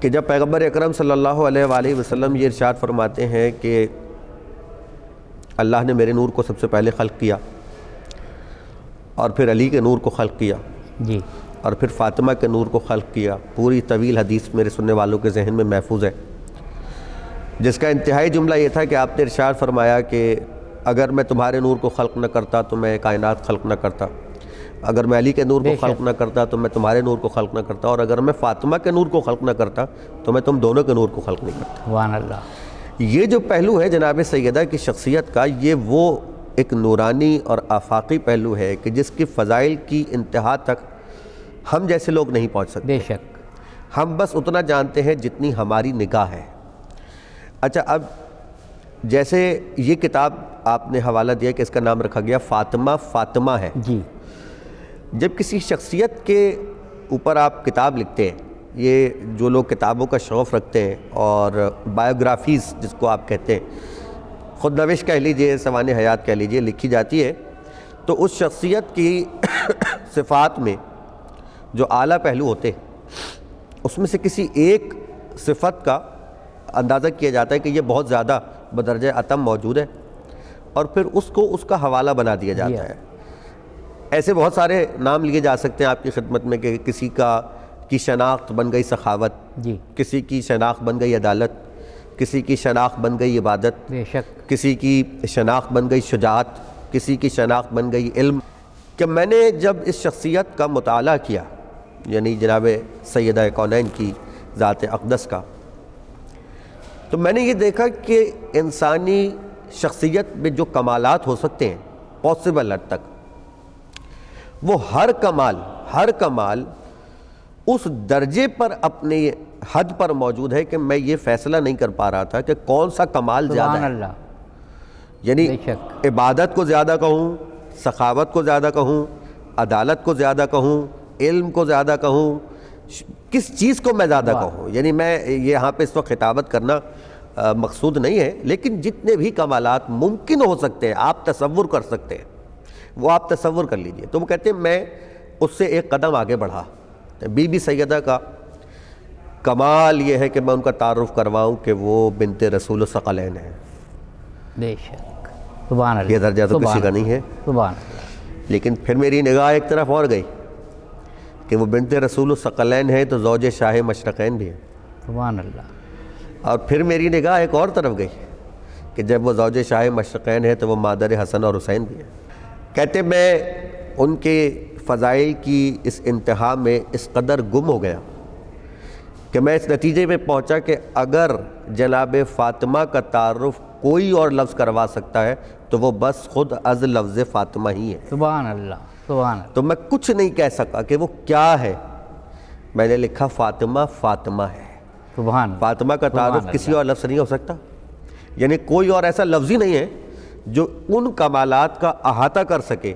کہ جب پیغمبر اکرم صلی اللہ علیہ وآلہ وسلم یہ ارشاد فرماتے ہیں کہ اللہ نے میرے نور کو سب سے پہلے خلق کیا اور پھر علی کے نور کو خلق کیا جی، اور پھر فاطمہ کے نور کو خلق کیا، پوری طویل حدیث میرے سننے والوں کے ذہن میں محفوظ ہے، جس کا انتہائی جملہ یہ تھا کہ آپ نے ارشاد فرمایا کہ اگر میں تمہارے نور کو خلق نہ کرتا تو میں کائنات خلق نہ کرتا، اگر میں علی کے نور کو خلق نہ کرتا تو میں تمہارے نور کو خلق نہ کرتا، اور اگر میں فاطمہ کے نور کو خلق نہ کرتا تو میں تم دونوں کے نور کو خلق نہیں کرتا۔ سبحان اللہ۔ یہ جو پہلو ہے جناب سیدہ کی شخصیت کا، یہ وہ ایک نورانی اور آفاقی پہلو ہے کہ جس کی فضائل کی انتہا تک ہم جیسے لوگ نہیں پہنچ سکتے، بے شک۔ ہم بس اتنا جانتے ہیں جتنی ہماری نگاہ ہے۔ اچھا، اب جیسے یہ کتاب آپ نے حوالہ دیا کہ اس کا نام رکھا گیا فاطمہ فاطمہ ہے، جی، جب کسی شخصیت کے اوپر آپ کتاب لکھتے ہیں، یہ جو لوگ کتابوں کا شوق رکھتے ہیں اور بایوگرافیز جس کو آپ کہتے ہیں، خود نوش کہہ لیجئے، سوانح حیات کہہ لیجئے، لکھی جاتی ہے، تو اس شخصیت کی صفات میں جو اعلیٰ پہلو ہوتے ہیں اس میں سے کسی ایک صفت کا اندازہ کیا جاتا ہے کہ یہ بہت زیادہ بدرجہ اتم موجود ہے، اور پھر اس کو اس کا حوالہ بنا دیا جاتا ہے۔ ایسے بہت سارے نام لیے جا سکتے ہیں آپ کی خدمت میں کہ کسی کی شناخت بن گئی سخاوت، جی، کسی کی شناخت بن گئی عدالت، کسی کی شناخت بن گئی عبادت، بے شک۔ کسی کی شناخت بن گئی شجاعت، کسی کی شناخت بن گئی علم۔ کہ میں نے جب اس شخصیت کا مطالعہ کیا، یعنی جناب سیدہ کونین کی ذات اقدس کا، تو میں نے یہ دیکھا کہ انسانی شخصیت میں جو کمالات ہو سکتے ہیں پاسبل حد تک، وہ ہر کمال اس درجے پر اپنے حد پر موجود ہے کہ میں یہ فیصلہ نہیں کر پا رہا تھا کہ کون سا کمال زیادہ سبحان ہے، اللہ۔ یعنی بے شک۔ عبادت کو زیادہ کہوں، سخاوت کو زیادہ کہوں، عدالت کو زیادہ کہوں، علم کو زیادہ کہوں، کس چیز کو میں زیادہ کہوں، یعنی میں یہاں پہ اس وقت خطابت کرنا مقصود نہیں ہے، لیکن جتنے بھی کمالات ممکن ہو سکتے ہیں آپ تصور کر سکتے ہیں وہ آپ تصور کر لیجئے۔ تو وہ کہتے ہیں میں اس سے ایک قدم آگے بڑھا۔ بی بی سیدہ کا کمال یہ ہے کہ میں ان کا تعارف کرواؤں کہ وہ بنت رسول الثقلین ہے، بے شک، سبحان اللہ۔ یہ درجہ تو کسی کا نہیں ہے۔ سبحان اللہ۔ لیکن پھر میری نگاہ ایک طرف اور گئی کہ وہ بنت رسول الثقلین ہے تو زوج شاہ مشرقین بھی ہے، سبحان اللہ۔ اور پھر میری نگاہ ایک اور طرف گئی کہ جب وہ زوج شاہ مشرقین ہے تو وہ مادر حسن اور حسین بھی ہے۔ کہتے میں ان کے فضائل کی اس انتہا میں اس قدر گم ہو گیا کہ میں اس نتیجے پہ پہنچا کہ اگر جناب فاطمہ کا تعارف کوئی اور لفظ کروا سکتا ہے تو وہ بس خود از لفظ فاطمہ ہی ہے۔ سبحان اللہ، سبحان اللہ۔ تو میں کچھ نہیں کہہ سکا کہ وہ کیا ہے، میں نے لکھا فاطمہ فاطمہ ہے۔ سبحان اللہ۔ فاطمہ کا تعارف کسی اور لفظ سے نہیں ہو سکتا، یعنی کوئی اور ایسا لفظ ہی نہیں ہے جو ان کمالات کا احاطہ کر سکے